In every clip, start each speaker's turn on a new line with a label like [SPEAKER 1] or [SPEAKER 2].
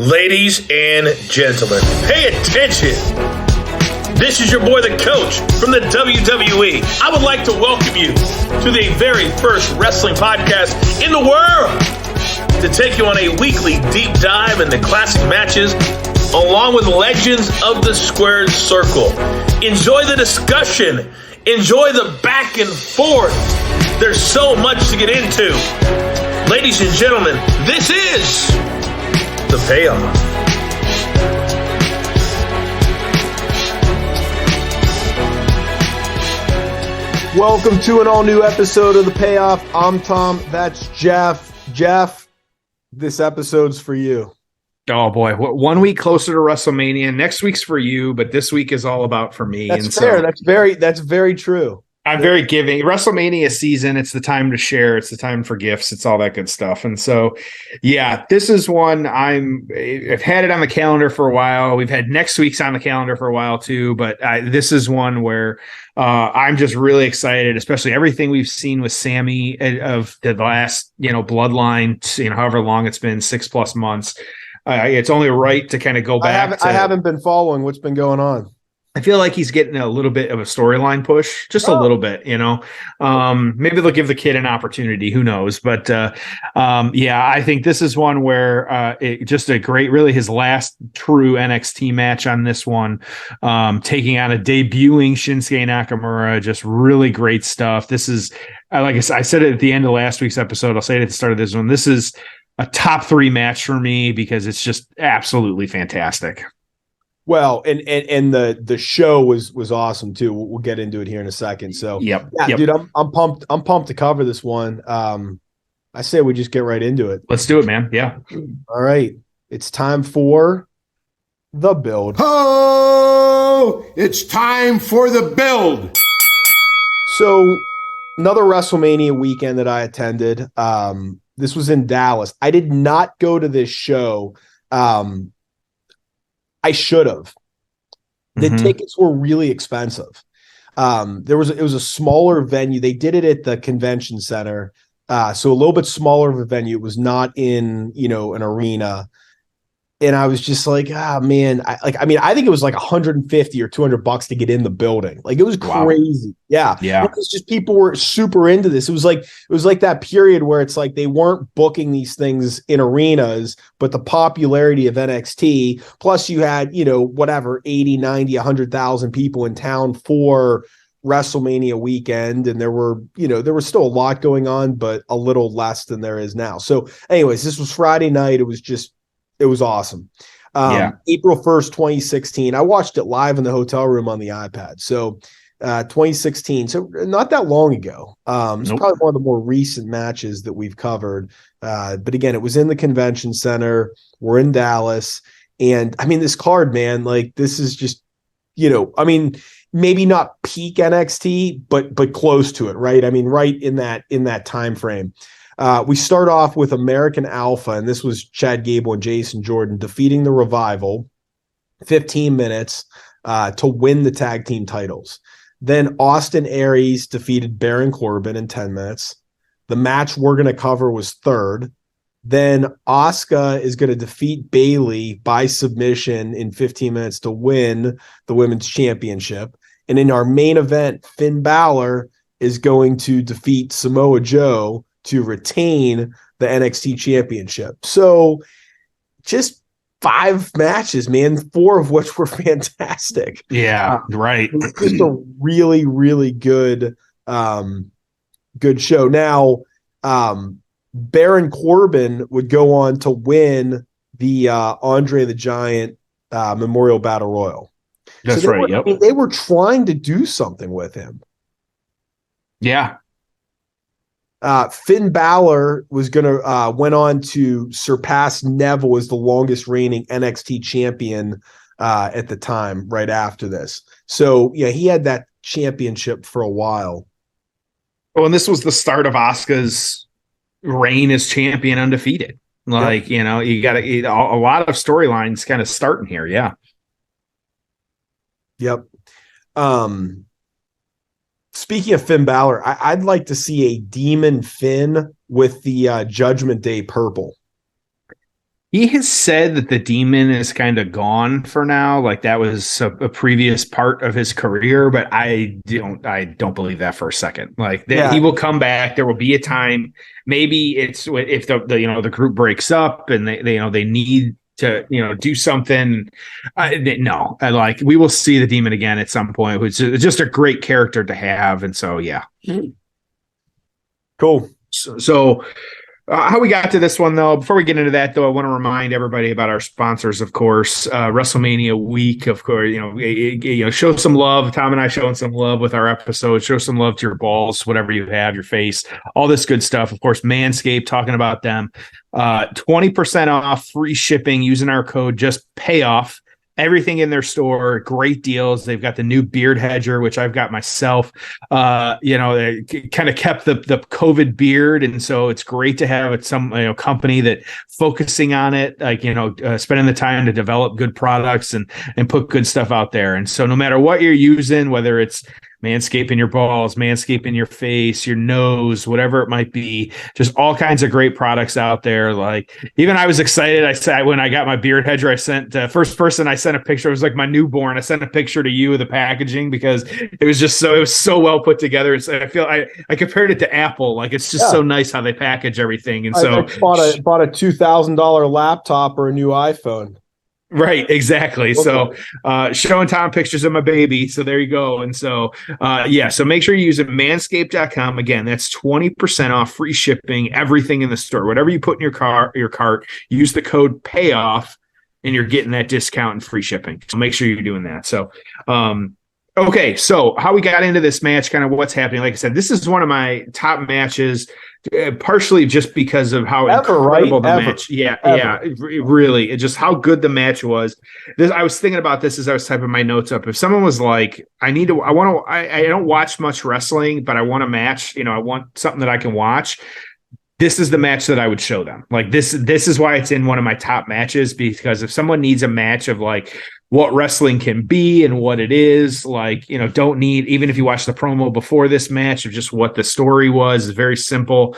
[SPEAKER 1] Ladies and gentlemen, pay attention. This is your boy, the coach from the WWE. I would like to welcome you to the very first wrestling podcast in the world to take you on a weekly deep dive into classic matches along with legends of the squared circle. Enjoy the discussion. Enjoy the back and forth. There's so much to get into. Ladies and gentlemen, this is The Payoff.
[SPEAKER 2] Welcome to an all-new episode of The Payoff. I'm Tom. That's Jeff. Jeff, this episode's for you.
[SPEAKER 3] Oh, boy. 1 week closer to WrestleMania. Next week's for you, but this week is all about for me.
[SPEAKER 2] That's fair. That's very true.
[SPEAKER 3] I'm very giving. WrestleMania season, it's the time to share. It's the time for gifts. It's all that good stuff. And so, yeah, this is one I've had it on the calendar for a while. We've had next week's on the calendar for a while too, but this is one where I'm just really excited, especially everything we've seen with Sami of the last, bloodline, however long it's been, 6+ months. It's only right to kind of go back.
[SPEAKER 2] I haven't been following what's been going on.
[SPEAKER 3] I feel like he's getting a little bit of a storyline push, just a little bit, maybe they'll give the kid an opportunity. Who knows? But I think this is one where just a great, really his last true NXT match on this one, taking on a debuting Shinsuke Nakamura. Just really great stuff. This is, like I said it at the end of last week's episode. I'll say it at the start of this one. This is a top 3 match for me because it's just absolutely fantastic.
[SPEAKER 2] Well, and the show was awesome too. We'll get into it here in a second. So
[SPEAKER 3] yep.
[SPEAKER 2] Dude, I'm pumped. I'm pumped to cover this one. I say we just get right into it.
[SPEAKER 3] Let's do it, man. Yeah.
[SPEAKER 2] All right. It's time for the build.
[SPEAKER 4] Oh, it's time for the build.
[SPEAKER 2] So another WrestleMania weekend that I attended. This was in Dallas. I did not go to this show. I should have. The tickets were really expensive. It was a smaller venue. They did it at the convention center. So a little bit smaller of a venue. It was not in, an arena. And I was just like, man, I think it was like $150 or $200 to get in the building. Like, it was crazy. Wow. Yeah. It was just, people were super into this. It was like that period where it's like they weren't booking these things in arenas, but the popularity of NXT, plus you had, 80, 90, 100,000 people in town for WrestleMania weekend. And there was still a lot going on, but a little less than there is now. So anyways, this was Friday night. It was awesome. April 1st, 2016. I watched it live in the hotel room on the iPad. So 2016. So not that long ago. It's probably one of the more recent matches that we've covered. But again, it was in the convention center. We're in Dallas. And this card, man, like, this is just, maybe not peak NXT, but close to it, right? Right in that time frame. We start off with American Alpha, and this was Chad Gable and Jason Jordan defeating the Revival, 15 minutes to win the tag team titles. Then Austin Aries defeated Baron Corbin in 10 minutes. The match we're going to cover was third. Then Asuka is going to defeat Bayley by submission in 15 minutes to win the women's championship. And in our main event, Finn Balor is going to defeat Samoa Joe to retain the NXT championship. So just 5 matches, man, 4 of which were fantastic.
[SPEAKER 3] Yeah, right.
[SPEAKER 2] Just a really, really good show. Now, Baron Corbin would go on to win the Andre the Giant Memorial Battle Royal.
[SPEAKER 3] That's right.
[SPEAKER 2] They were trying to do something with him.
[SPEAKER 3] Yeah.
[SPEAKER 2] Finn Balor was went on to surpass Neville as the longest reigning NXT champion at the time, right after this. So yeah, he had that championship for a while.
[SPEAKER 3] Well, and this was the start of Asuka's reign as champion undefeated. Like, you got a lot of storylines kind of starting here. Yeah.
[SPEAKER 2] Yep. Speaking of Finn Balor, I'd like to see a Demon Finn with the Judgment Day purple.
[SPEAKER 3] He has said that the demon is kind of gone for now. Like that was a previous part of his career, but I don't believe that for a second. Like that he will come back. There will be a time. Maybe it's if the group breaks up and they need to do something. No, like we will see the demon again at some point, which is just a great character to have. And so, yeah.
[SPEAKER 2] Cool.
[SPEAKER 3] So how we got to this one, though, before we get into that, though, I want to remind everybody about our sponsors, of course. WrestleMania week, of course, show some love. Tom and I showing some love with our episode. Show some love to your balls, whatever you have, your face, all this good stuff. Of course, Manscaped, talking about them. 20% off, free shipping using our code, just payoff. Everything in their store, great deals. They've got the new beard hedger, which I've got myself. They kind of kept the COVID beard, and so it's great to have some company that focusing on it, like spending the time to develop good products and put good stuff out there. And so no matter what you're using, whether it's manscaping your balls, manscaping your face, your nose, whatever it might be, just all kinds of great products out there. Like even I was excited. I said when I got my beard hedger, I sent first person I sent a picture. It was like my newborn. I sent a picture to you of the packaging because it was so well put together. So I feel I compared it to Apple. Like it's just so nice how they package everything. And so
[SPEAKER 2] I bought a $2,000 laptop or a new iPhone.
[SPEAKER 3] Right, exactly. Okay. So showing Tom pictures of my baby. So there you go. And so so make sure you use it, manscaped.com. Again, that's 20% off, free shipping, everything in the store. Whatever you put in your cart, use the code payoff and you're getting that discount and free shipping. So make sure you're doing that. So okay, so how we got into this match, kind of what's happening. Like I said, this is one of my top matches, partially just because of how incredible the match. Really, just how good the match was. I was thinking about this as I was typing my notes up. If someone was like, I don't watch much wrestling, but I want a match. I want something that I can watch. This is the match that I would show them. Like this is why it's in one of my top matches, because if someone needs a match of like what wrestling can be and what it is, like, don't need, even if you watch the promo before this match of just what the story was, very simple.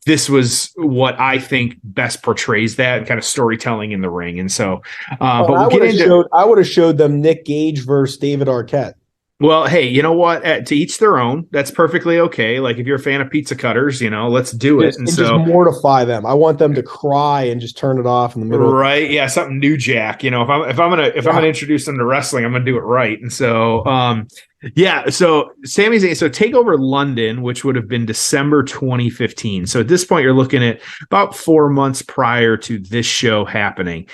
[SPEAKER 3] This was what I think best portrays that kind of storytelling in the ring. And so, but I
[SPEAKER 2] would have showed them Nick Gage versus David Arquette.
[SPEAKER 3] Well, hey, you know what? To each their own. That's perfectly okay. Like if you're a fan of pizza cutters, let's do it. And
[SPEAKER 2] just mortify them. I want them to cry and just turn it off in the middle.
[SPEAKER 3] Right? Yeah, something new, Jack. If I'm gonna introduce them to wrestling, I'm gonna do it right. And so, so Sami Zayn, so TakeOver London, which would have been December 2015. So at this point, you're looking at about 4 months prior to this show happening.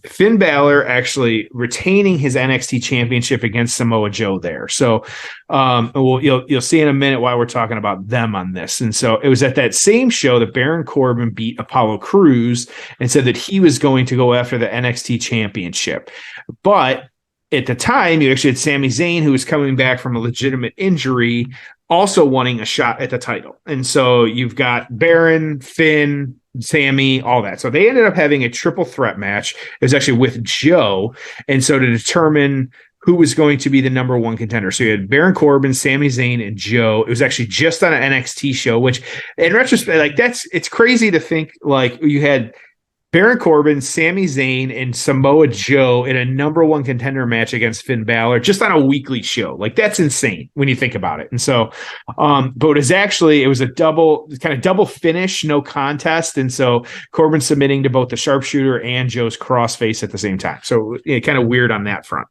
[SPEAKER 3] Finn Balor actually retaining his NXT championship against Samoa Joe there. So you'll see in a minute why we're talking about them on this. And so it was at that same show that Baron Corbin beat Apollo Crews and said that he was going to go after the NXT championship. But at the time, you actually had Sami Zayn, who was coming back from a legitimate injury, also wanting a shot at the title. And so you've got Baron, Finn, Sami, all that. So they ended up having a triple threat match. It was actually with Joe. And so to determine who was going to be the number one contender. So you had Baron Corbin, Sami Zayn, and Joe. It was actually just on an NXT show, which in retrospect, like it's crazy to think like you had Baron Corbin, Sami Zayn, and Samoa Joe in a number one contender match against Finn Balor just on a weekly show. Like that's insane when you think about it. And so, but it was a double finish, no contest. And so Corbin submitting to both the sharpshooter and Joe's crossface at the same time. So kind of weird on that front.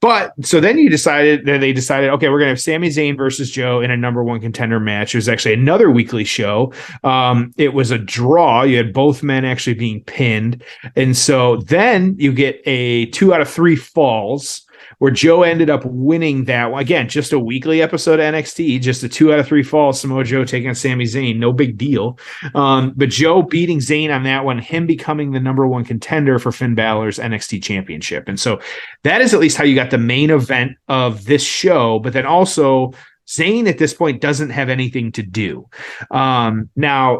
[SPEAKER 3] But so then they decided, okay, we're going to have Sami Zayn versus Joe in a number one contender match. It was actually another weekly show. It was a draw. You had both men actually being pinned. And so then you get a 2 out of 3 falls where Joe ended up winning that one. Again, just a weekly episode of NXT, just a 2 out of 3 falls. Samoa Joe taking on Sami Zayn, no big deal. But Joe beating Zayn on that one, him becoming the number one contender for Finn Balor's NXT championship. And so that is at least how you got the main event of this show. But then also Zayn at this point doesn't have anything to do. Now,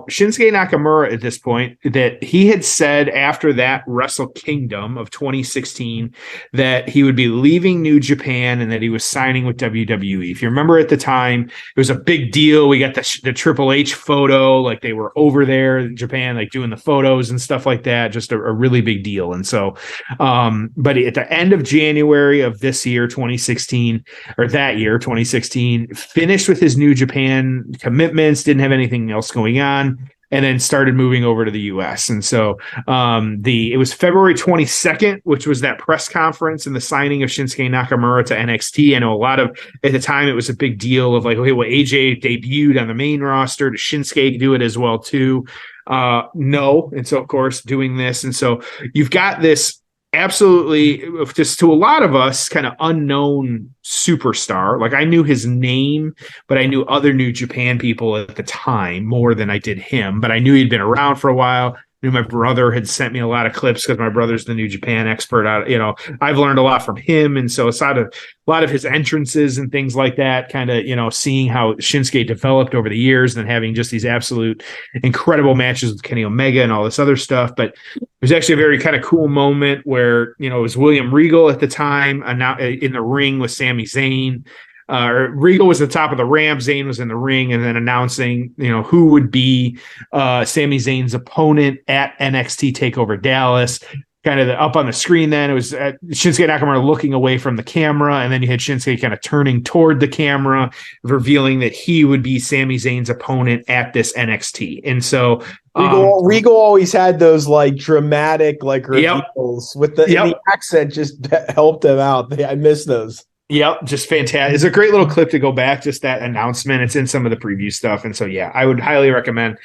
[SPEAKER 3] Shinsuke Nakamura at this point, that he had said after that Wrestle Kingdom of 2016 that he would be leaving New Japan and that he was signing with WWE. If you remember at the time, it was a big deal. We got the Triple H photo, like they were over there in Japan, like doing the photos and stuff like that. Just a really big deal. And so, but at the end of January of this year, 2016, or that year, 2016, finished with his New Japan commitments, didn't have anything else going on, and then started moving over to the US. And so it was February 22nd, which was that press conference and the signing of Shinsuke Nakamura to NXT. I know a lot of, at the time, it was a big deal of like, okay, well, AJ debuted on the main roster. Does Shinsuke do it as well too? No. And so, of course, doing this. And so you've got this absolutely, just to a lot of us, kind of unknown superstar. Like I knew his name, but I knew other New Japan people at the time more than I did him. But I knew he'd been around for a while. I knew my brother had sent me a lot of clips because my brother's the New Japan expert. I've learned a lot from him, and so aside of a lot of his entrances and things like that, kind of seeing how Shinsuke developed over the years, and having just these absolute incredible matches with Kenny Omega and all this other stuff. But it was actually a very kind of cool moment where it was William Regal at the time in the ring with Sami Zayn. Regal was at the top of the ramp, Zayn was in the ring, and then announcing, who would be Sami Zayn's opponent at NXT TakeOver Dallas. Kind of up on the screen then, it was Shinsuke Nakamura looking away from the camera, and then you had Shinsuke kind of turning toward the camera, revealing that he would be Sami Zayn's opponent at this NXT. And so
[SPEAKER 2] Regal always had those like dramatic like reveals with the accent, just helped him out. I miss those.
[SPEAKER 3] Yep, just fantastic. It's a great little clip to go back, just that announcement. It's in some of the preview stuff. And so, yeah, I would highly recommend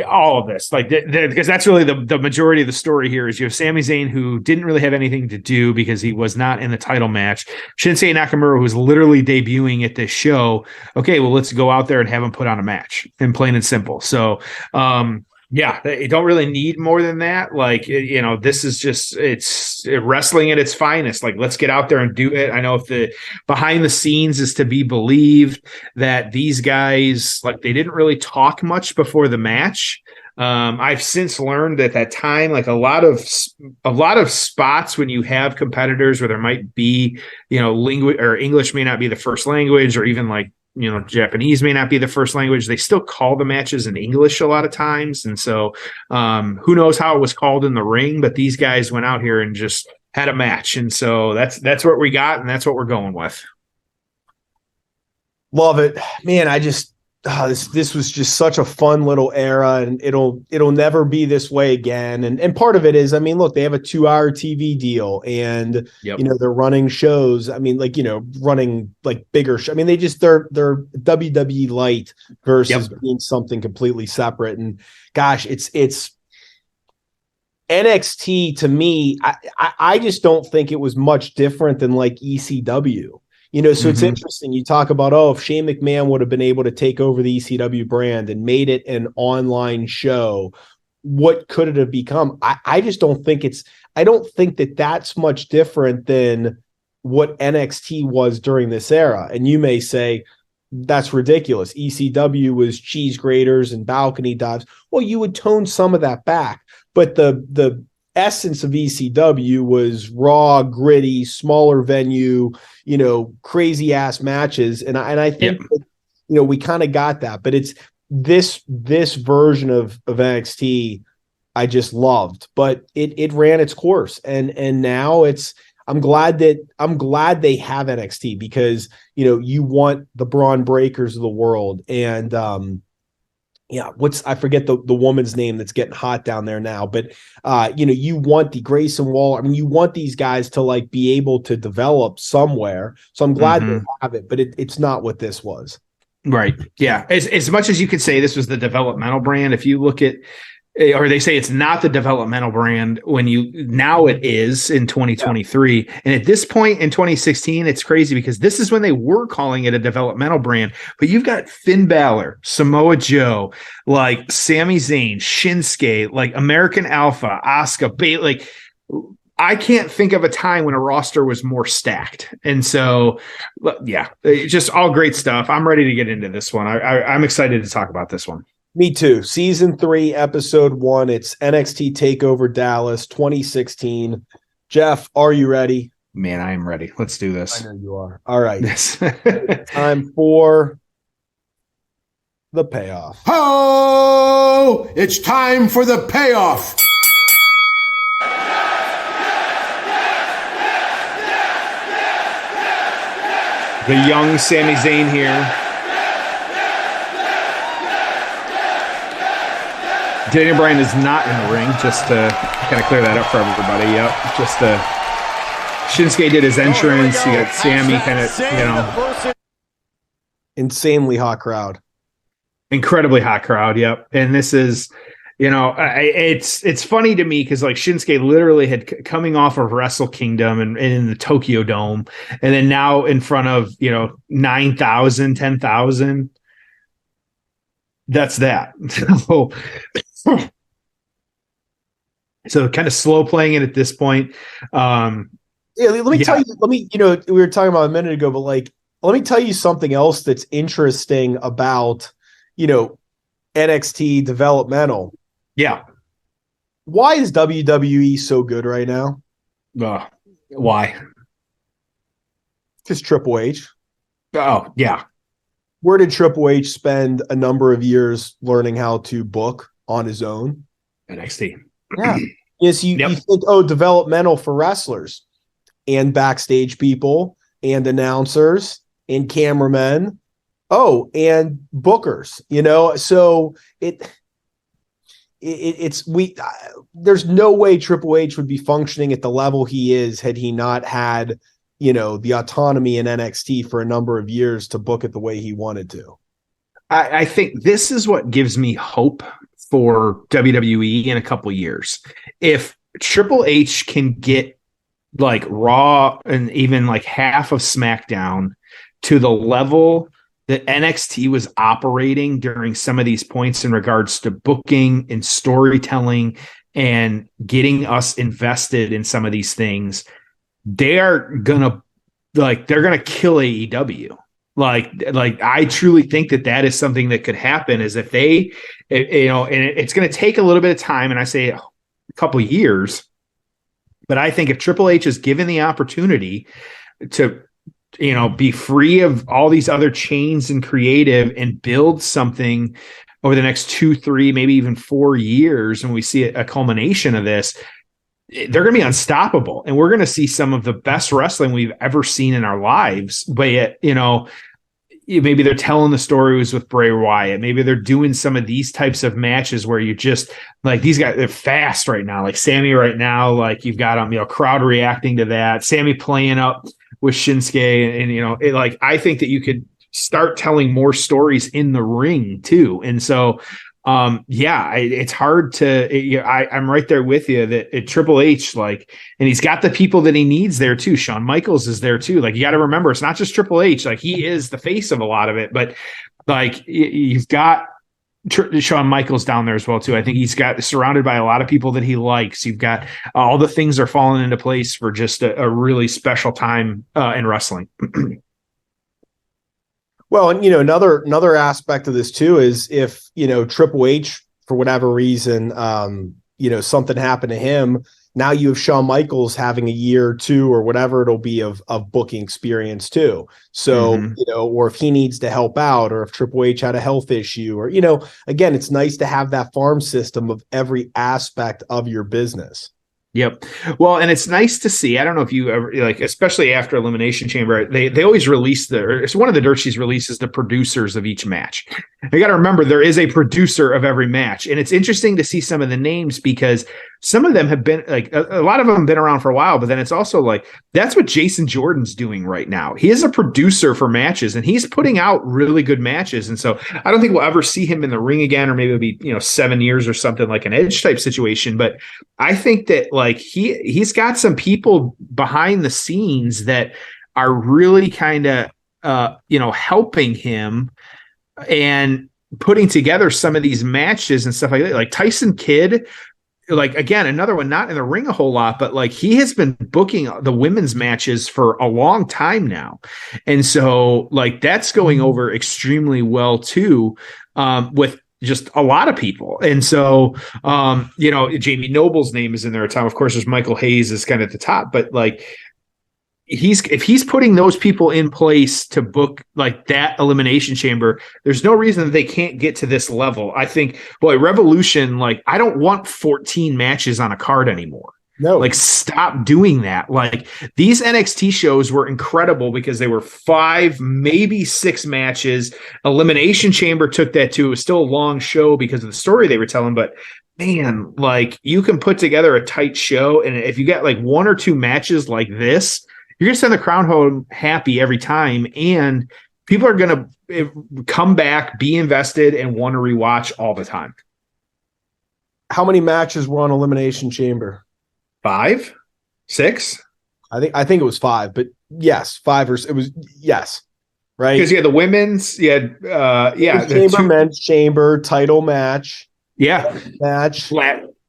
[SPEAKER 3] all of this. Like, because that's really the majority of the story here is you have Sami Zayn, who didn't really have anything to do because he was not in the title match. Shinsuke Nakamura, who was literally debuting at this show. Okay, well, let's go out there and have him put on a match, and plain and simple. So, yeah, you don't really need more than that. Like, this is just, it's wrestling at its finest. Like, let's get out there and do it. I know if the behind the scenes is to be believed that these guys, like, they didn't really talk much before the match. I've since learned at that time, like a lot of spots when you have competitors where there might be, language or English may not be the first language, or even like, Japanese may not be the first language. They still call the matches in English a lot of times. And so who knows how it was called in the ring, but these guys went out here and just had a match. And so that's what we got, and that's what we're going with.
[SPEAKER 2] Love it, man. This was just such a fun little era, and it'll never be this way again. And part of it is, I mean, look, they have a 2-hour TV deal, and they're running shows. I mean, like, running like bigger shows. I mean, they're WWE light versus being something completely separate. And gosh, it's NXT to me. I just don't think it was much different than like ECW. So it's interesting. You talk about, if Shane McMahon would have been able to take over the ECW brand and made it an online show, what could it have become? I just don't think I don't think that that's much different than what NXT was during this era. And you may say, that's ridiculous. ECW was cheese graters and balcony dives. Well, you would tone some of that back, but the essence of ECW was raw, gritty, smaller venue, crazy ass matches. And I think that, we kind of got that, but it's this version of NXT I just loved, but it ran its course. And now I'm glad they have NXT, because, you want the Braun Breakers of the world. And, I forget the woman's name that's getting hot down there now, but you want the Grayson Waller. I mean, you want these guys to like be able to develop somewhere. So I'm glad they have it, but it's not what this was.
[SPEAKER 3] Right. Yeah. As much as you could say this was the developmental brand, if you look at, or they say it's not the developmental brand now it is in 2023. Yeah. And at this point in 2016, it's crazy because this is when they were calling it a developmental brand, but you've got Finn Balor, Samoa Joe, like Sami Zayn, Shinsuke, like American Alpha, Asuka, like I can't think of a time when a roster was more stacked. And so, yeah, just all great stuff. I'm ready to get into this one. I'm excited to talk about this one.
[SPEAKER 2] Me too. Season 3, episode 1. It's NXT TakeOver Dallas 2016. Jeff, are you ready?
[SPEAKER 3] Man, I am ready. Let's do this.
[SPEAKER 2] I know you are. All right.
[SPEAKER 3] Yes.
[SPEAKER 2] Time for the payoff.
[SPEAKER 4] Oh, it's time for the payoff.
[SPEAKER 3] The young Sami Zayn here. Daniel Bryan is not in the ring, just to kind of clear that up for everybody. Yep, just Shinsuke did his entrance. You got Sami kind of,
[SPEAKER 2] Insanely hot crowd.
[SPEAKER 3] Incredibly hot crowd. Yep, and this is, it's funny to me because like Shinsuke literally had coming off of Wrestle Kingdom and in the Tokyo Dome, and then now in front of 9,000, 10,000. That's that. So kind of slow playing it at this point.
[SPEAKER 2] Let me tell you. We were talking about a minute ago, but like, let me tell you something else that's interesting about NXT developmental.
[SPEAKER 3] Yeah.
[SPEAKER 2] Why is WWE so good right now?
[SPEAKER 3] Why?
[SPEAKER 2] Because Triple H.
[SPEAKER 3] Oh, yeah.
[SPEAKER 2] Where did Triple H spend a number of years learning how to book on his own?
[SPEAKER 3] NXT.
[SPEAKER 2] Yeah. Yes, you think, developmental for wrestlers and backstage people and announcers and cameramen. Oh, and bookers, so there's no way Triple H would be functioning at the level he is had he not had, the autonomy in NXT for a number of years to book it the way he wanted to.
[SPEAKER 3] I think this is what gives me hope for WWE in a couple years. If Triple H can get like Raw and even like half of SmackDown to the level that NXT was operating during some of these points in regards to booking and storytelling and getting us invested in some of these things, they're gonna kill AEW. Like I truly think that is something that could happen, is if they, and it's going to take a little bit of time, and I say a couple of years, but I think if Triple H is given the opportunity to, be free of all these other chains and creative and build something over the next 2, 3, maybe even 4 years, when we see a culmination of this, they're going to be unstoppable. And we're going to see some of the best wrestling we've ever seen in our lives. But yet, maybe they're telling the stories with Bray Wyatt. Maybe they're doing some of these types of matches where you just like, these guys, they're fast right now. Like Sami right now, like you've got them, crowd reacting to that. Sami playing up with Shinsuke, and I think that you could start telling more stories in the ring too. And so, it's hard to. I'm right there with you that Triple H, and he's got the people that he needs there too. Shawn Michaels is there too. Like you got to remember, it's not just Triple H. Like he is the face of a lot of it, but like you've got Shawn Michaels down there as well too. I think he's got surrounded by a lot of people that he likes. You've got all the things are falling into place for just a really special time in wrestling.
[SPEAKER 2] Well, and another aspect of this too is if Triple H, for whatever reason, something happened to him. Now you have Shawn Michaels having a year or 2 or whatever it'll be of booking experience too. So, or if he needs to help out, or if Triple H had a health issue, or, again, it's nice to have that farm system of every aspect of your business.
[SPEAKER 3] Yep. Well, and it's nice to see. I don't know if you ever especially after Elimination Chamber, they always release it's one of the dirt sheets releases the producers of each match. You got to remember there is a producer of every match, and it's interesting to see some of the names because some of them have been a lot of them have been around for a while, but then it's also that's what Jason Jordan's doing right now. He is a producer for matches, and he's putting out really good matches. And so I don't think we'll ever see him in the ring again, or maybe it'll be 7 years or something like an Edge type situation. But I think that he's got some people behind the scenes that are really kind of helping him and putting together some of these matches and stuff like that. Like Tyson Kidd like, again, another one, not in the ring a whole lot, but like he has been booking the women's matches for a long time now. And so like that's going over extremely well too, with just a lot of people. And so, Jamie Noble's name is in there at time. Of course, there's Michael Hayes is kind of at the top, but like, if he's putting those people in place to book like that elimination chamber, there's no reason that they can't get to this level. I think, boy, Revolution, like I don't want 14 matches on a card anymore.
[SPEAKER 2] No,
[SPEAKER 3] like stop doing that. Like these NXT shows were incredible because they were 5, maybe 6 matches. Elimination Chamber took that too. It was still a long show because of the story they were telling, but man, like you can put together a tight show. And if you get like 1 or 2 matches like this, you're going to send the crowd home happy every time. And people are going to come back, be invested, and want to rewatch all the time.
[SPEAKER 2] How many matches were on Elimination Chamber?
[SPEAKER 3] 5, 6?
[SPEAKER 2] I think it was 5, but yes, 5 or it was, yes. Right.
[SPEAKER 3] Because you had the women's, you had,
[SPEAKER 2] chamber, men's chamber, title match.
[SPEAKER 3] Yeah.
[SPEAKER 2] Match.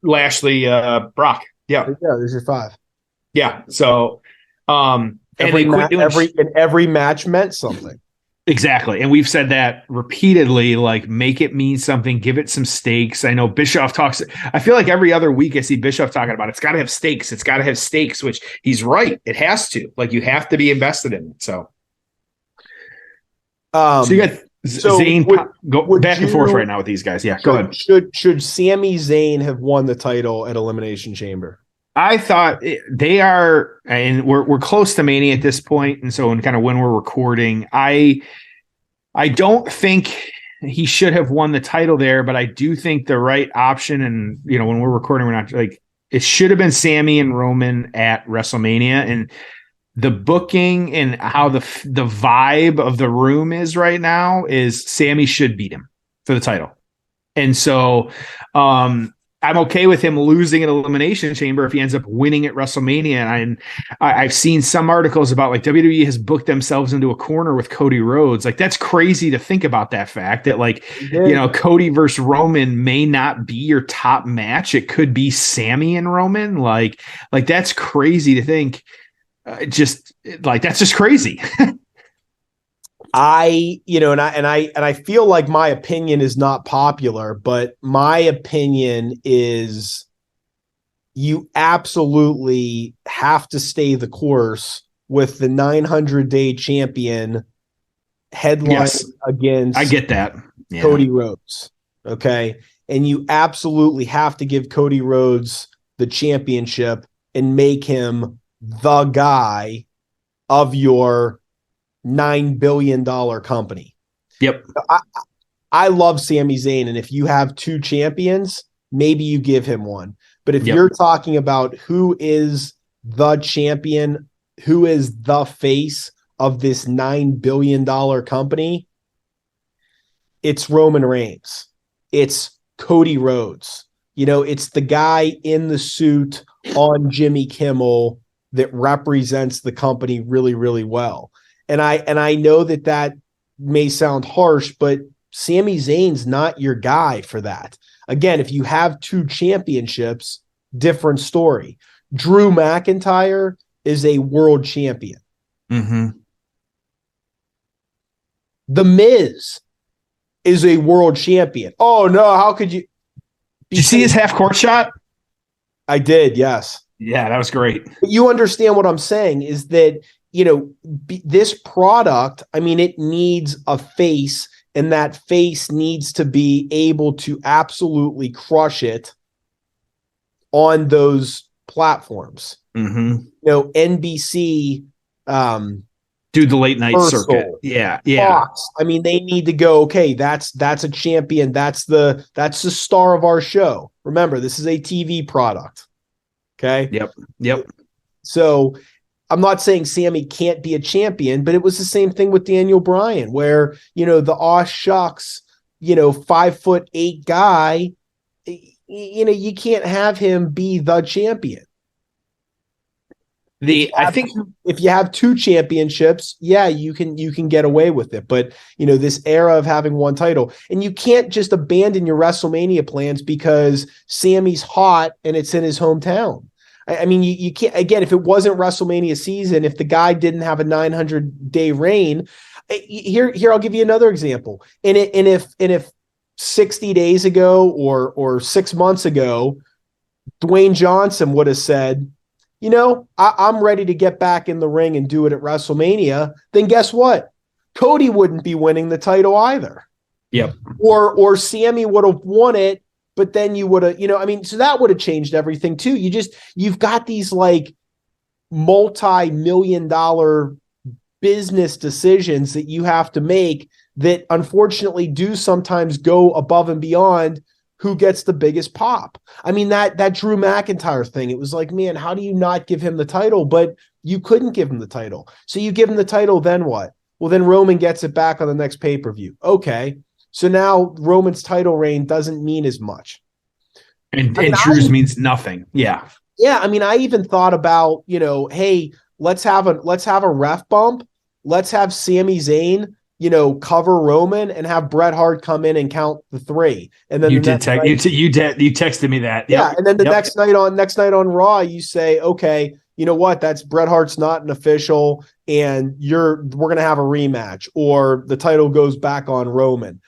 [SPEAKER 3] Lashley, Brock. Yeah.
[SPEAKER 2] Yeah. There's your 5.
[SPEAKER 3] Yeah. So,
[SPEAKER 2] every match meant something.
[SPEAKER 3] Exactly. And we've said that repeatedly, like make it mean something, give it some stakes. I know Bischoff talks, I feel like every other week I see Bischoff talking about it's got to have stakes. It's got to have stakes, which he's right. It has to. Like you have to be invested in it. So, you got Zayn go back and forth right now with these guys. Yeah, go ahead.
[SPEAKER 2] Should Sami Zayn have won the title at Elimination Chamber?
[SPEAKER 3] I thought they are, and we're close to Mania at this point, and so in kind of when we're recording, I don't think he should have won the title there, but I do think the right option, and when we're recording, we're not like it should have been Sami and Roman at WrestleMania, and the booking and how the vibe of the room is right now is Sami should beat him for the title, and so I'm okay with him losing an Elimination Chamber if he ends up winning at WrestleMania. And I've seen some articles about like WWE has booked themselves into a corner with Cody Rhodes. Like that's crazy to think about that fact that like, Cody versus Roman may not be your top match. It could be Sami and Roman. Like that's crazy to think. That's just crazy.
[SPEAKER 2] I feel like my opinion is not popular, but my opinion is you absolutely have to stay the course with the 900-day champion headline against
[SPEAKER 3] I get that.
[SPEAKER 2] Yeah. Cody Rhodes. Okay. And you absolutely have to give Cody Rhodes the championship and make him the guy of your $9 billion company.
[SPEAKER 3] Yep.
[SPEAKER 2] I love Sami Zayn. And if you have 2 champions, maybe you give him one. But if you're talking about who is the champion, who is the face of this $9 billion company, it's Roman Reigns. It's Cody Rhodes. It's the guy in the suit on Jimmy Kimmel that represents the company really, really well. And I know that may sound harsh, but Sami Zayn's not your guy for that. Again, if you have 2 championships, different story. Drew McIntyre is a world champion.
[SPEAKER 3] Mm-hmm.
[SPEAKER 2] The Miz is a world champion. Oh no, how could you?
[SPEAKER 3] Did you see his half-court shot?
[SPEAKER 2] I did, yes.
[SPEAKER 3] Yeah, that was great.
[SPEAKER 2] But you understand what I'm saying is that this product, it needs a face, and that face needs to be able to absolutely crush it on those platforms.
[SPEAKER 3] Mm-hmm.
[SPEAKER 2] NBC,
[SPEAKER 3] do the late night circuit. Yeah.
[SPEAKER 2] Fox. They need to go, okay, that's a champion. That's the star of our show. Remember, this is a TV product. Okay.
[SPEAKER 3] Yep.
[SPEAKER 2] So I'm not saying Sami can't be a champion, but it was the same thing with Daniel Bryan, where, the aw shucks, 5'8" guy, you can't have him be the champion.
[SPEAKER 3] I think
[SPEAKER 2] if you have 2 championships, yeah, you can get away with it. But this era of having 1 title, and you can't just abandon your WrestleMania plans because Sammy's hot and it's in his hometown. I mean, you can't. Again, if it wasn't WrestleMania season, if the guy didn't have a 900-day reign, here I'll give you another example. And if 60 days ago or 6 months ago, Dwayne Johnson would have said, I'm ready to get back in the ring and do it at WrestleMania, then guess what? Cody wouldn't be winning the title either.
[SPEAKER 3] Yep.
[SPEAKER 2] Or Sami would have won it, but then you would have, so that would have changed everything too. You've got these like multi-million-dollar business decisions that you have to make that unfortunately do sometimes go above and beyond who gets the biggest pop. I mean, that Drew McIntyre thing, it was like, man, how do you not give him the title? But you couldn't give him the title. So you give him the title, then what? Well, then Roman gets it back on the next pay-per-view. Okay. So now Roman's title reign doesn't mean as much.
[SPEAKER 3] And Drew's means nothing. Yeah.
[SPEAKER 2] Yeah. I mean, I even thought about, hey, let's have a ref bump. Let's have Sami Zayn, cover Roman and have Bret Hart come in and count the 3. And then
[SPEAKER 3] you texted me that.
[SPEAKER 2] Yeah. Yep. And then the next night on Raw, you say, okay, you know what? That's Bret Hart's not an official and we're going to have a rematch, or the title goes back on Roman.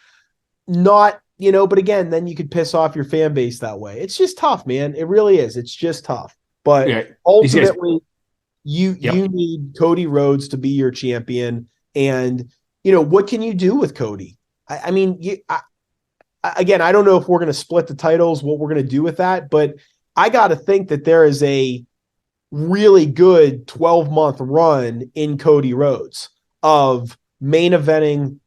[SPEAKER 2] Not, but again, then you could piss off your fan base that way. It's just tough, man. It really is. It's just tough. But ultimately, you need Cody Rhodes to be your champion. And, what can you do with Cody? I mean, again, I don't know if we're going to split the titles, what we're going to do with that, but I got to think that there is a really good 12-month run in Cody Rhodes of main eventing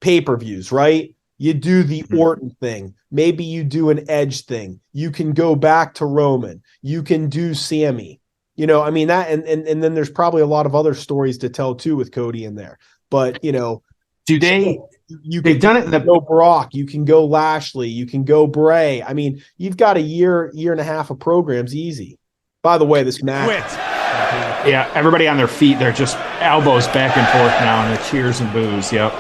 [SPEAKER 2] pay-per-views, right? You do the Orton thing. Maybe you do an Edge thing. You can go back to Roman. You can do Sami. I mean, that, and then there's probably a lot of other stories to tell too with Cody in there. But, they've done it in the go Brock, you can go Lashley, you can go Bray. I mean, you've got a year and a half of programs easy. By the way, this match.
[SPEAKER 3] Yeah, everybody on their feet. They're just elbows back and forth now, and the cheers and boos. Yep.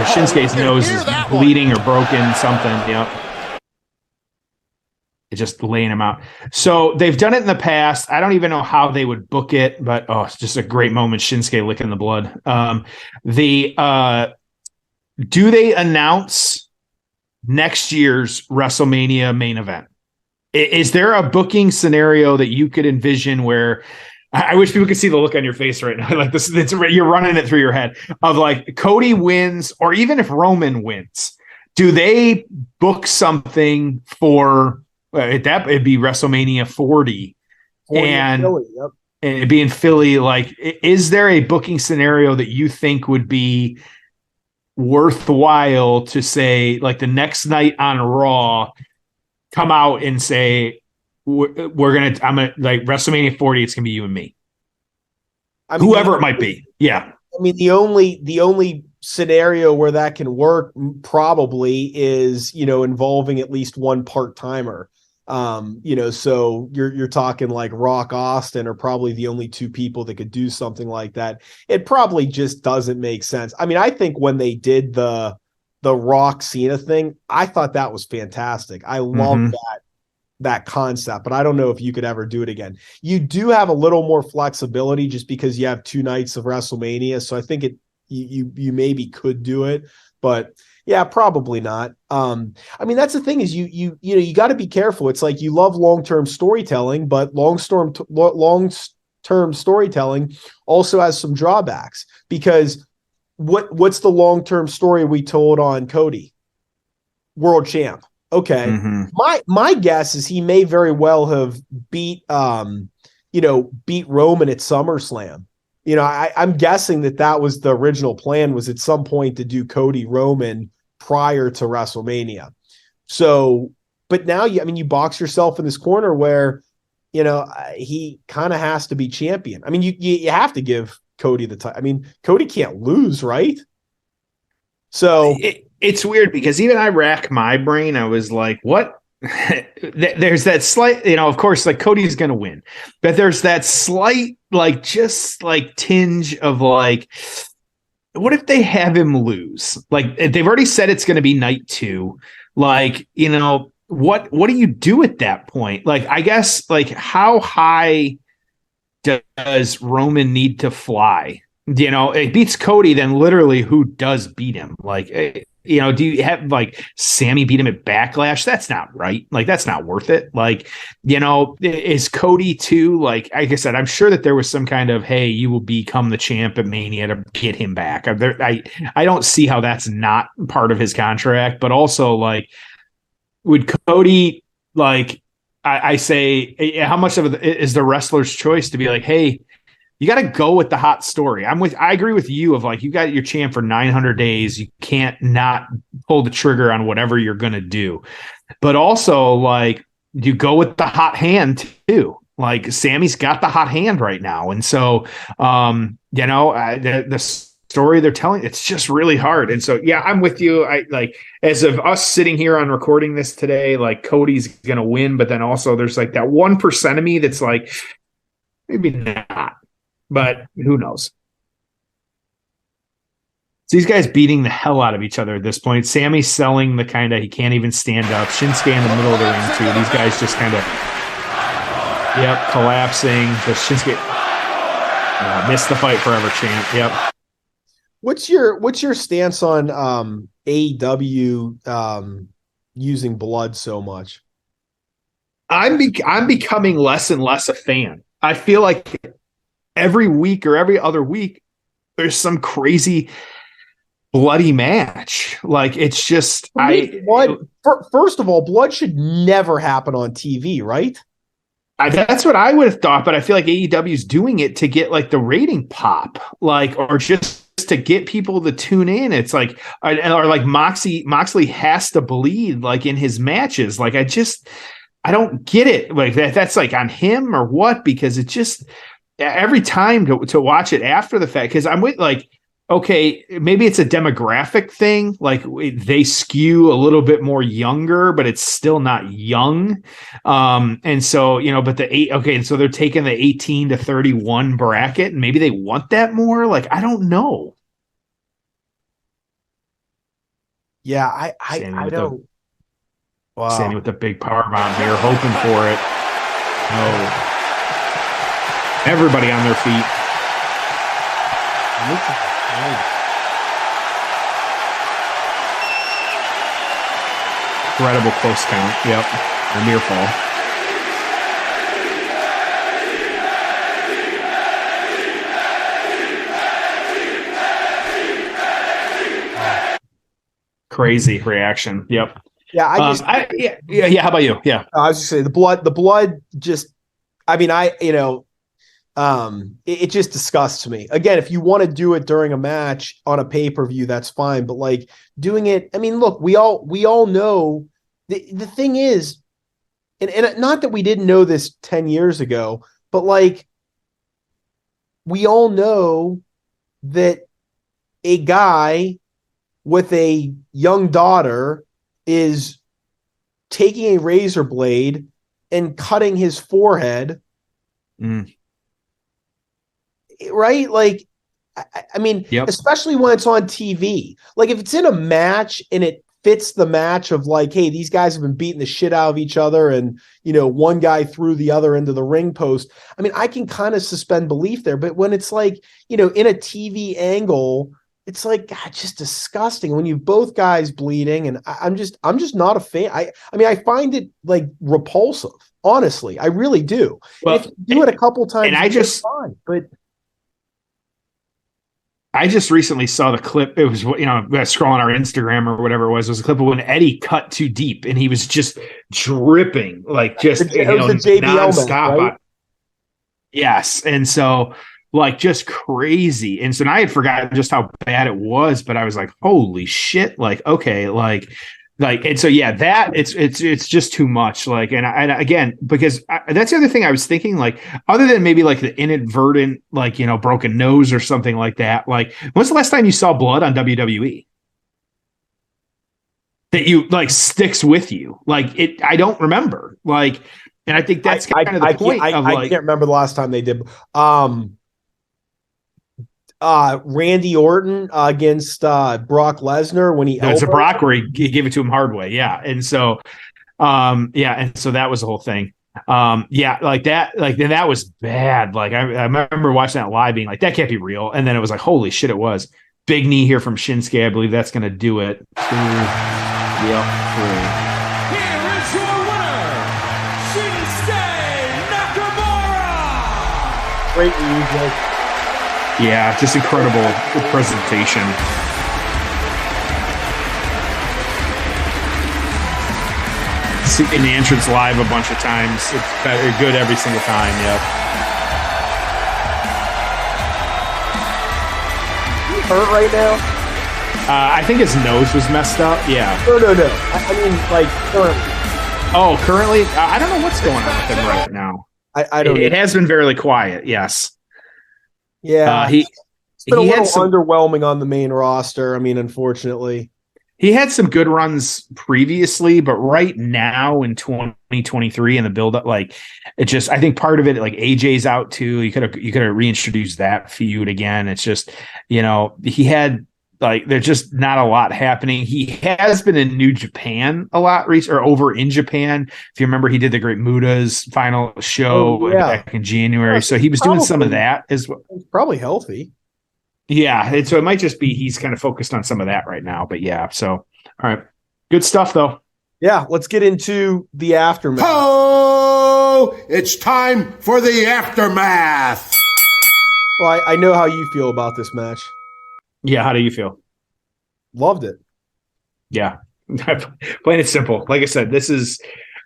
[SPEAKER 3] Shinsuke's nose is bleeding or broken, something. Yep. It's just laying him out. So they've done it in the past. I don't even know how they would book it, but it's just a great moment. Shinsuke licking the blood. Do they announce next year's WrestleMania main event? Is there a booking scenario that you could envision where I wish people could see the look on your face right now? Like this, you're running it through your head of like Cody wins, or even if Roman wins, do they book something for it'd be WrestleMania 40 and Philly, and it'd be in Philly? Like, is there a booking scenario that you think would be worthwhile to say, like the next night on Raw, come out and say, I'm gonna like WrestleMania 40, it's gonna be you and me. I mean, whoever it might be. Yeah.
[SPEAKER 2] I mean, the only scenario where that can work probably is, involving at least one part-timer. So you're talking like Rock Austin are probably the only 2 people that could do something like that. It probably just doesn't make sense. I mean, I think when they did the Rock Cena thing, I thought that was fantastic. I love that concept, but I don't know if you could ever do it again. You do have a little more flexibility just because you have 2 nights of WrestleMania. So I think you maybe could do it, but yeah, probably not. I mean, that's the thing is you got to be careful. It's like you love long-term storytelling, but long-term storytelling also has some drawbacks, because what's the long-term story we told on Cody? World champ. Okay. My guess is he may very well have beat Roman at SummerSlam. I'm guessing that was the original plan, was at some point to do Cody Roman prior to WrestleMania. So, but now you box yourself in this corner where, he kind of has to be champion. I mean, you have to give Cody the title. I mean, Cody can't lose, right? So
[SPEAKER 3] it's weird because even I rack my brain. I was like, what there's that slight, of course, like Cody's going to win, but there's that slight, like, just like tinge of like, what if they have him lose? Like, they've already said it's going to be night 2. Like, what do you do at that point? Like, I guess, like, how high does Roman need to fly? It beats Cody, then literally who does beat him? Like, do you have like Sami beat him at Backlash? That's not right. Like, that's not worth it. Like, is Cody too? Like I said, I'm sure that there was some kind of, hey, you will become the champ at Mania to get him back. I don't see how that's not part of his contract. But also, like, would Cody, like, I say, how much of it is the wrestler's choice to be like, hey, you got to go with the hot story. I agree with you of like, you got your champ for 900 days. You can't not pull the trigger on whatever you're going to do. But also, like, you go with the hot hand too. Like, Sami's got the hot hand right now. And so, the story they're telling, it's just really hard. And so, yeah, I'm with you. I like, as of us sitting here on recording this today, like, Cody's going to win. But then also there's like that 1% of me that's like, maybe not. But who knows? So these guys beating the hell out of each other at this point. Sami's selling the kind of, he can't even stand up. Shinsuke in the middle of the ring too. These guys just kind of, collapsing. The Shinsuke missed the fight forever champ. Yep.
[SPEAKER 2] What's your stance on AEW using blood so much?
[SPEAKER 3] I'm becoming less and less a fan. I feel like every week or every other week, there's some crazy bloody match. Like, it's just,
[SPEAKER 2] first of all, blood should never happen on TV, right?
[SPEAKER 3] That's what I would have thought, but I feel like AEW is doing it to get like the rating pop, like, or just to get people to tune in. It's like, or like Moxley has to bleed like in his matches. Like, I don't get it. Like that's like on him or what? Because it just, every time to watch it after the fact, because I'm with like, okay, maybe it's a demographic thing. Like, they skew a little bit more younger, but it's still not young. And so, but so they're taking the 18 to 31 bracket, and maybe they want that more. Like, I don't know.
[SPEAKER 2] Yeah, I don't.
[SPEAKER 3] Wow. Sami with the big power bomb here, hoping for it. No. Everybody on their feet. Incredible close count. Yep. A near fall. Crazy reaction. Yep.
[SPEAKER 2] Yeah.
[SPEAKER 3] How about you? Yeah.
[SPEAKER 2] I was just saying the blood just, it just disgusts me. Again, if you want to do it during a match on a pay-per-view, that's fine. But like doing it, look, we all know the thing is, and not that we didn't know this 10 years ago, but like we all know that a guy with a young daughter is taking a razor blade and cutting his forehead. Right? Like,
[SPEAKER 3] yep.
[SPEAKER 2] Especially when it's on TV. Like, if it's in a match and it fits the match of like, hey, these guys have been beating the shit out of each other and, one guy threw the other into the ring post. I can kind of suspend belief there. But when it's like, in a TV angle, it's like, God, just disgusting when you've both guys bleeding. And I'm just not a fan. I find it like repulsive. Honestly, I really do. Well, if you do it a couple times,
[SPEAKER 3] and
[SPEAKER 2] fine, but
[SPEAKER 3] I just recently saw the clip. It was, scrolling our Instagram or whatever it was a clip of when Eddie cut too deep and he was just dripping, like just, nonstop. Right? Yes. And so, like, just crazy. And so I had forgotten just how bad it was, but I was like, holy shit. Like, okay. Like, and so, yeah, that it's just too much. Like, and again, because that's the other thing I was thinking, like, other than maybe like the inadvertent, like, broken nose or something like that. Like, when's the last time you saw blood on WWE? that you like sticks with you. Like it, I don't remember. Like, and I think that's kind of the point of like,
[SPEAKER 2] I can't remember the last time they did. Randy Orton against Brock Lesnar when he
[SPEAKER 3] it's a Brock where he gave it to him hard way. Yeah. And so, and so that was the whole thing. Like that, like then that was bad. Like I remember watching that live being like, that can't be real. And then it was like, holy shit, it was. Big knee here from Shinsuke. I believe that's going to do it. 2, yep, 3.
[SPEAKER 5] Here is your winner, Shinsuke Nakamura.
[SPEAKER 2] Great music.
[SPEAKER 3] Yeah, just incredible presentation. Seeing the entrance live a bunch of times. It's better, good every single time, yep.
[SPEAKER 2] Hurt right now?
[SPEAKER 3] I think his nose was messed up. Yeah.
[SPEAKER 2] No. I mean, like currently.
[SPEAKER 3] Oh, currently? I don't know what's going on with him right now.
[SPEAKER 2] I don't.
[SPEAKER 3] It has been fairly quiet. Yes.
[SPEAKER 2] Yeah.
[SPEAKER 3] It's
[SPEAKER 2] been a little underwhelming on the main roster. I mean, unfortunately.
[SPEAKER 3] He had some good runs previously, but right now in 2023 in the build-up, like it just, I think part of it, like AJ's out too. You could have reintroduced that feud again. It's just, he had like, there's just not a lot happening. He has been in New Japan a lot or over in Japan. If you remember, he did the Great Muda's final show back in January. So he was doing some of that as well.
[SPEAKER 2] He's probably healthy.
[SPEAKER 3] Yeah, and so it might just be he's kind of focused on some of that right now. But yeah, so all right. Good stuff though.
[SPEAKER 2] Yeah, let's get into the aftermath.
[SPEAKER 4] Oh, it's time for the aftermath.
[SPEAKER 2] Well, I know how you feel about this match.
[SPEAKER 3] Yeah, how do you feel?
[SPEAKER 2] Loved it.
[SPEAKER 3] Yeah. Plain and simple. Like I said, this is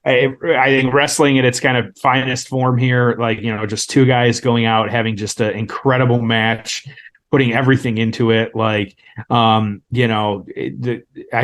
[SPEAKER 3] I think wrestling at its kind of finest form here, like, just two guys going out, having just an incredible match, putting everything into it. Like, I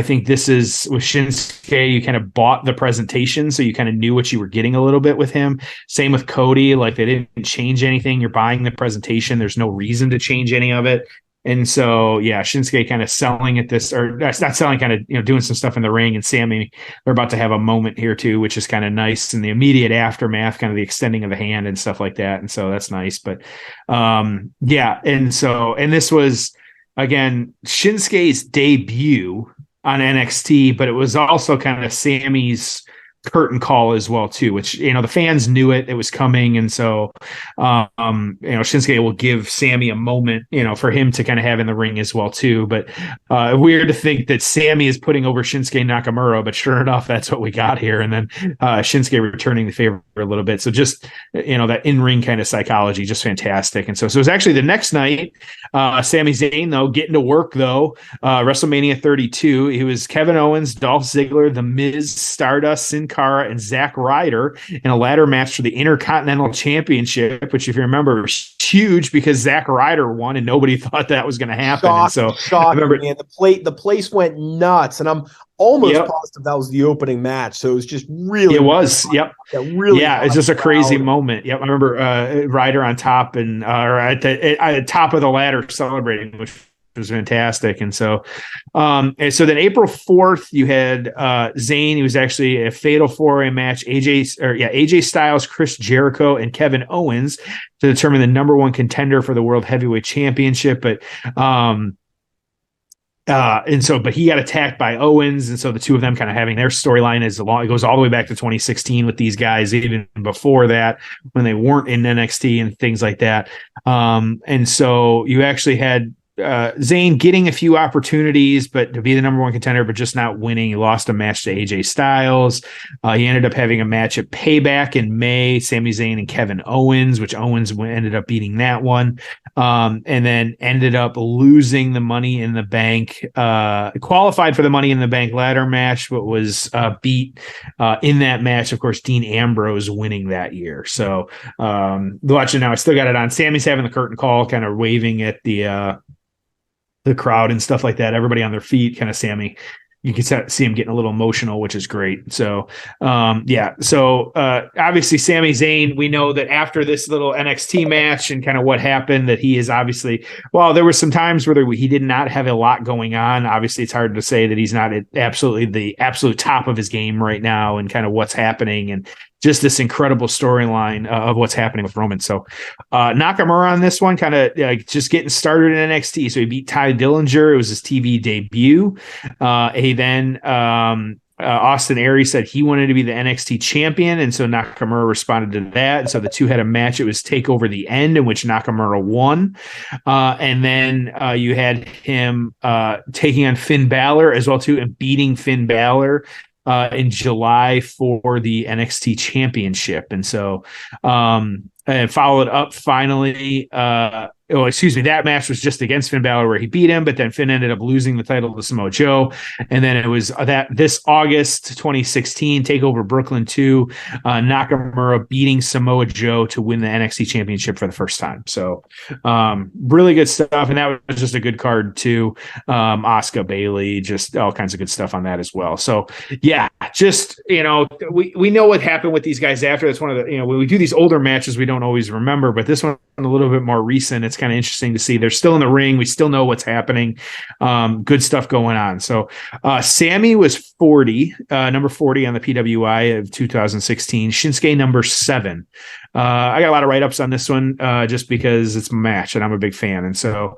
[SPEAKER 3] think this is with Shinsuke, you kind of bought the presentation. So you kind of knew what you were getting a little bit with him. Same with Cody. Like they didn't change anything. You're buying the presentation. There's no reason to change any of it. And so, yeah, Shinsuke kind of selling at this, or not selling, kind of, doing some stuff in the ring, and Sami, they're about to have a moment here too, which is kind of nice. And the immediate aftermath, kind of the extending of the hand and stuff like that. And so that's nice. But yeah. And this was, again, Shinsuke's debut on NXT, but it was also kind of Sami's curtain call as well too, which the fans knew it was coming, and so Shinsuke will give Sami a moment for him to kind of have in the ring as well too. But weird to think that Sami is putting over Shinsuke Nakamura, but sure enough, that's what we got here. And then Shinsuke returning the favor a little bit, so just that in-ring kind of psychology, just fantastic. And so it was actually the next night, Sami Zayn though getting to work though, WrestleMania 32. It was Kevin Owens, Dolph Ziggler, The Miz, Stardust, Sin Cara, and Zack Ryder in a ladder match for the Intercontinental Championship, which, if you remember, was huge because Zack Ryder won and nobody thought that was going to happen.
[SPEAKER 2] Shocking, man. The place went nuts, and I'm almost positive that was the opening match. So it was just really,
[SPEAKER 3] it was, yep, it's just a crazy moment. Yep, I remember Ryder on top and or at the top of the ladder celebrating, which was fantastic. And so then April 4th, you had Zayn. He was actually a fatal 4-way match, AJ Styles, Chris Jericho, and Kevin Owens to determine the number one contender for the World Heavyweight Championship. But but he got attacked by Owens, and so the two of them kind of having their storyline it goes all the way back to 2016 with these guys, even before that when they weren't in NXT and things like that. And so you actually had Zayn getting a few opportunities, but to be the number one contender, but just not winning. He lost a match to AJ Styles. He ended up having a match at Payback in May, Sami Zayn and Kevin Owens, which Owens ended up beating that one. And then ended up losing the Money in the Bank, qualified for the Money in the Bank ladder match, but was beat in that match. Of course, Dean Ambrose winning that year. So watching now, I still got it on. Sami's having the curtain call, kind of waving at the crowd and stuff like that. Everybody on their feet, kind of Sami you can see him getting a little emotional, which is great. So, obviously Sami Zayn, we know that after this little NXT match and kind of what happened, that he is obviously, well, there were some times where he did not have a lot going on. Obviously it's hard to say that he's not at absolutely the absolute top of his game right now and kind of what's happening and just this incredible storyline of what's happening with Roman. So Nakamura on this one, kind of just getting started in NXT. So he beat Ty Dillinger. It was his TV debut. Austin Aries said he wanted to be the NXT champion, and so Nakamura responded to that. And so the two had a match. It was TakeOver the End, in which Nakamura won. And then you had him taking on Finn Balor as well too, and beating Finn Balor in July for the NXT championship. And so and followed up finally that match was just against Finn Balor where he beat him, but then Finn ended up losing the title to Samoa Joe. And then it was this August 2016 TakeOver Brooklyn 2, Nakamura beating Samoa Joe to win the NXT championship for the first time. So really good stuff. And that was just a good card too. Asuka, Bayley, just all kinds of good stuff on that as well. So yeah, just, we know what happened with these guys after. That's one of the, when we do these older matches, we don't always remember, but this one a little bit more recent. It's kind of interesting to see. They're still in the ring. We still know what's happening. Good stuff going on. So Sami was 40, number 40 on the PWI of 2016. Shinsuke number 7. I got a lot of write-ups on this one just because it's a match and I'm a big fan. And so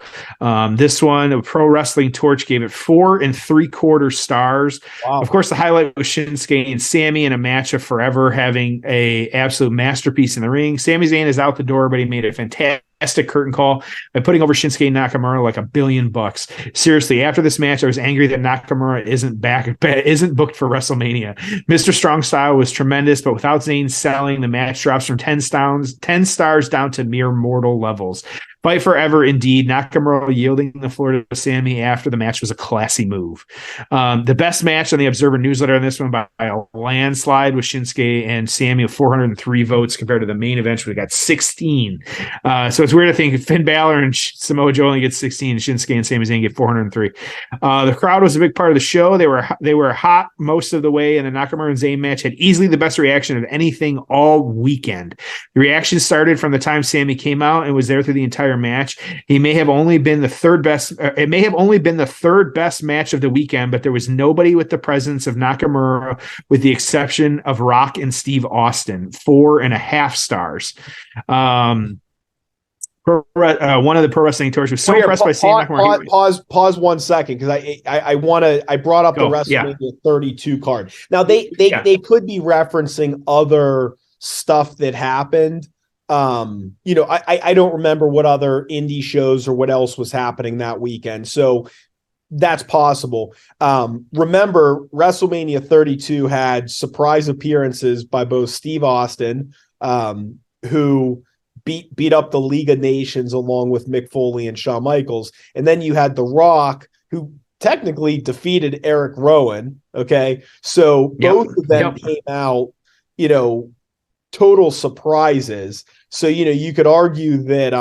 [SPEAKER 3] this one, the Pro Wrestling Torch gave it 4 3/4 stars. Wow. Of course, the highlight was Shinsuke and Sami in a match of forever, having a absolute masterpiece in the ring. Sami Zayn is out the door, but he made a fantastic curtain call by putting over Shinsuke Nakamura like $1 billion. Seriously, after this match, I was angry that Nakamura isn't booked for WrestleMania. Mr. Strong Style was tremendous, but without Zayn selling, the match drops from 10 stars down to mere mortal levels. Fight forever, indeed. Nakamura yielding the floor to Sami after the match was a classy move. The best match on the Observer newsletter on this one by a landslide was Shinsuke and Sami with 403 votes compared to the main event, where we got 16. So it's weird to think Finn Balor and Samoa Joe only get 16, Shinsuke and Sami Zayn get 403. The crowd was a big part of the show. They were hot most of the way, and the Nakamura and Zayn match had easily the best reaction of anything all weekend. The reaction started from the time Sami came out and was there through the entire match. He may have only been the third best. It may have only been the third best match of the weekend, but there was nobody with the presence of Nakamura, with the exception of Rock and Steve Austin. 4.5 stars. One of the Pro Wrestling Torch was so impressed by seeing Nakamura.
[SPEAKER 2] Pause 1 second, because I brought up the WrestleMania 32 card. Now they could be referencing other stuff that happened. I don't remember what other indie shows or what else was happening that weekend. So that's possible. Remember, WrestleMania 32 had surprise appearances by both Steve Austin, who beat up the League of Nations along with Mick Foley and Shawn Michaels. And then you had The Rock, who technically defeated Eric Rowan. Okay. So both of them came out, total surprises. So, you could argue that,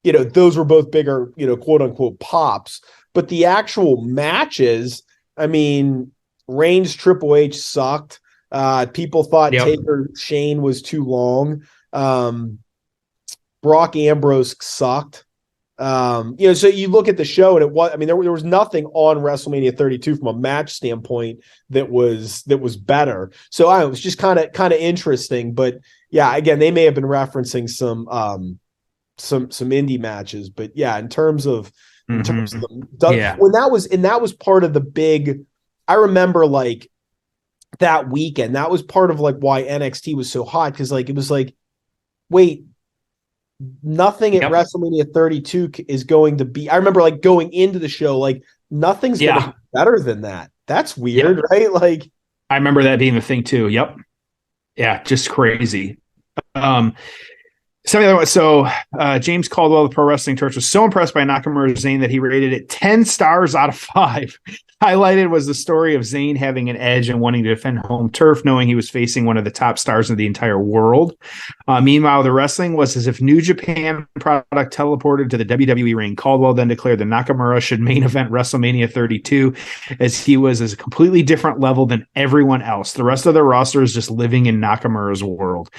[SPEAKER 2] those were both bigger, quote unquote pops, but the actual matches, I mean, Reigns Triple H sucked. People thought Taker Shane was too long. Brock Ambrose sucked. So you look at the show and there was nothing on WrestleMania 32 from a match standpoint that was better. So it was just kind of interesting, but yeah, again, they may have been referencing some indie matches, but yeah, in terms of when that was part of the big, I remember like that weekend, that was part of like why NXT was so hot. Cause like, it was like, wait, nothing at WrestleMania 32 is going to be, I remember like going into the show, like nothing's going to be better than that. That's weird, right? Like,
[SPEAKER 3] I remember that being the thing too. Yep. Yeah. Just crazy. So James Caldwell, the Pro Wrestling Torch, was so impressed by Nakamura Zayn that he rated it 10 stars out of 5. Highlighted was the story of Zayn having an edge and wanting to defend home turf, knowing he was facing one of the top stars of the entire world. Meanwhile, the wrestling was as if New Japan product teleported to the WWE ring. Caldwell then declared that Nakamura should main event WrestleMania 32, as he was a completely different level than everyone else. The rest of the roster is just living in Nakamura's world.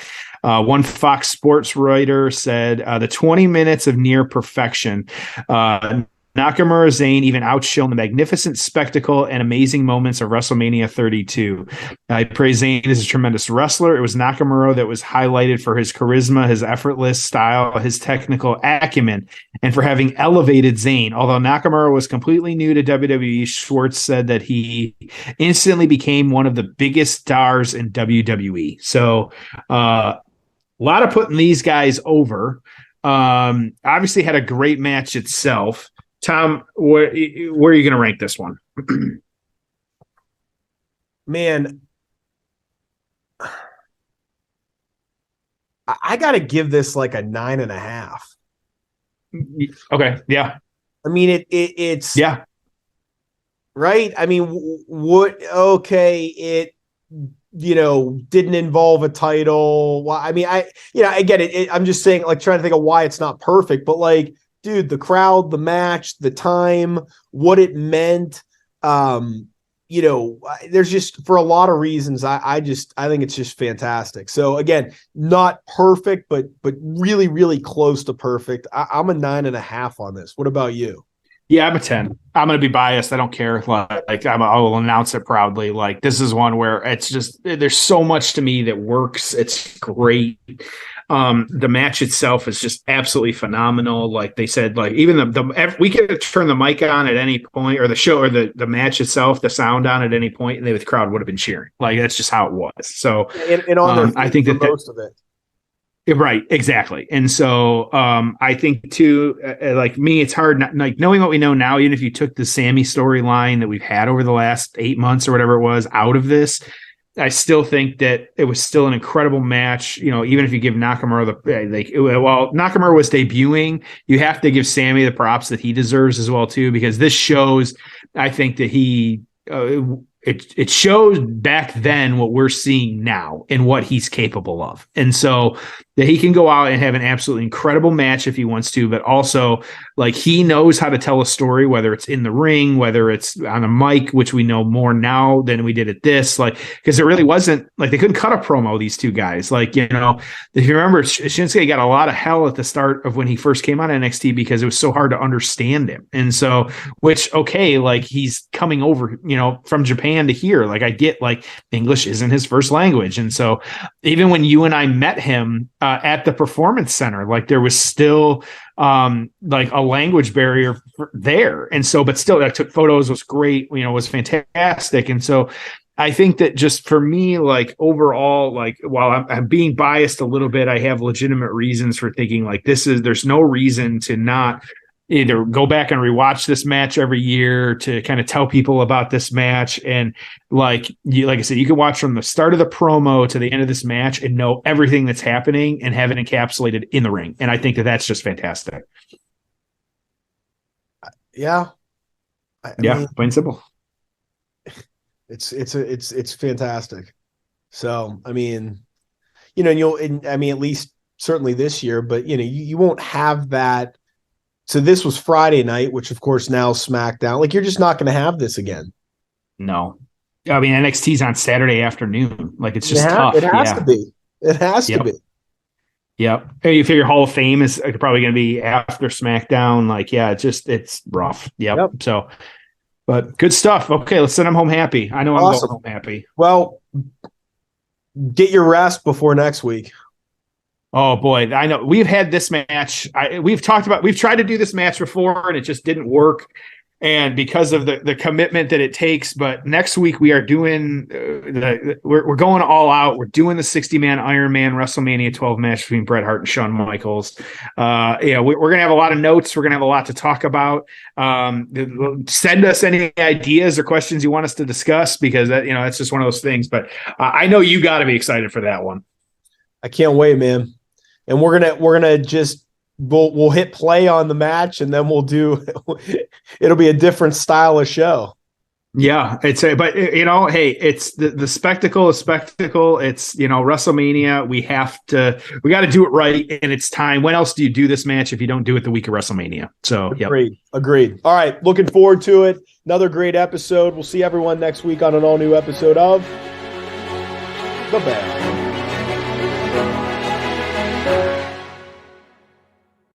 [SPEAKER 3] One Fox Sports writer said the 20 minutes of near perfection. Nakamura Zayn even outshone the magnificent spectacle and amazing moments of WrestleMania 32. I praise Zayn as a tremendous wrestler. It was Nakamura that was highlighted for his charisma, his effortless style, his technical acumen, and for having elevated Zayn. Although Nakamura was completely new to WWE, Schwartz said that he instantly became one of the biggest stars in WWE. So, a lot of putting these guys over. Obviously had a great match itself. Tom, where are you going to rank this one?
[SPEAKER 2] Man, I got to give this like a 9.5.
[SPEAKER 3] Okay. Yeah.
[SPEAKER 2] I mean, it's
[SPEAKER 3] yeah.
[SPEAKER 2] Right. I mean, it didn't involve a title. Well, I mean, I get it. I'm just saying, like, trying to think of why it's not perfect, but like, dude, the crowd, the match, the time, what it meant. There's just, for a lot of reasons, I think it's just fantastic. So again, not perfect, but really, really close to perfect. I'm a 9.5 on this. What about you?
[SPEAKER 3] Yeah, I'm a 10. I'm going to be biased. I don't care. Like I will announce it proudly. Like, this is one where it's just, there's so much to me that works. It's great. The match itself is just absolutely phenomenal. Like they said, like even we could turn the mic on at any point, or the show, or the match itself, the sound on at any point, and the crowd would have been cheering. Like, that's just how it was. So
[SPEAKER 2] and on
[SPEAKER 3] I think that
[SPEAKER 2] most of it.
[SPEAKER 3] Right, exactly. And so I think too, like me, it's hard, like knowing what we know now, even if you took the Sami storyline that we've had over the last 8 months or whatever it was out of this, I still think that it was still an incredible match. Even if you give Nakamura Nakamura was debuting, you have to give Sami the props that he deserves as well too, because this shows, I think that he, it shows back then what we're seeing now and what he's capable of. And so that he can go out and have an absolutely incredible match if he wants to, but also like he knows how to tell a story, whether it's in the ring, whether it's on a mic, which we know more now than we did at this, like, because it really wasn't like they couldn't cut a promo, these two guys. Like, if you remember, Shinsuke got a lot of hell at the start of when he first came on NXT because it was so hard to understand him. And so, like he's coming over, from Japan to here. Like, I get, like, English isn't his first language. And so even when you and I met him at the Performance Center, like there was still like a language barrier there. And so, but still, I took photos, was great, was fantastic. And so I think that just for me, like overall, like while I'm being biased a little bit, I have legitimate reasons for thinking like there's no reason to not either go back and rewatch this match every year, to kind of tell people about this match. And like I said, you can watch from the start of the promo to the end of this match and know everything that's happening and have it encapsulated in the ring. And I think that that's just fantastic.
[SPEAKER 2] Yeah. I mean,
[SPEAKER 3] plain simple.
[SPEAKER 2] It's fantastic. So, I mean, at least certainly this year, but you won't have that. So this was Friday night, which of course now SmackDown. Like, you're just not going to have this again.
[SPEAKER 3] No, I mean NXT's on Saturday afternoon. Like, it's just tough.
[SPEAKER 2] It has to be. It has to be.
[SPEAKER 3] Yep. You figure Hall of Fame is probably going to be after SmackDown. Like, yeah, it's rough. Yep. So, but good stuff. Okay, let's send them home happy. I know awesome. I'm going home happy.
[SPEAKER 2] Well, get your rest before next week.
[SPEAKER 3] Oh boy, I know we've had this match. We've tried to do this match before and it just didn't work. And because of the commitment that it takes, but next week we are doing we're going all out. We're doing the 60-man Iron Man WrestleMania 12 match between Bret Hart and Shawn Michaels. We're going to have a lot of notes. We're going to have a lot to talk about. Send us any ideas or questions you want us to discuss, because that's just one of those things. But I know you got to be excited for that one.
[SPEAKER 2] I can't wait, man. and we're gonna just we'll hit play on the match, and then it'll be a different style of show.
[SPEAKER 3] Yeah, but hey, it's the spectacle is spectacle. It's, WrestleMania. We got to do it right, and it's time. When else do you do this match if you don't do it the week of WrestleMania? So,
[SPEAKER 2] Agreed. All right, looking forward to it. Another great episode. We'll see everyone next week on an all new episode of The Bell.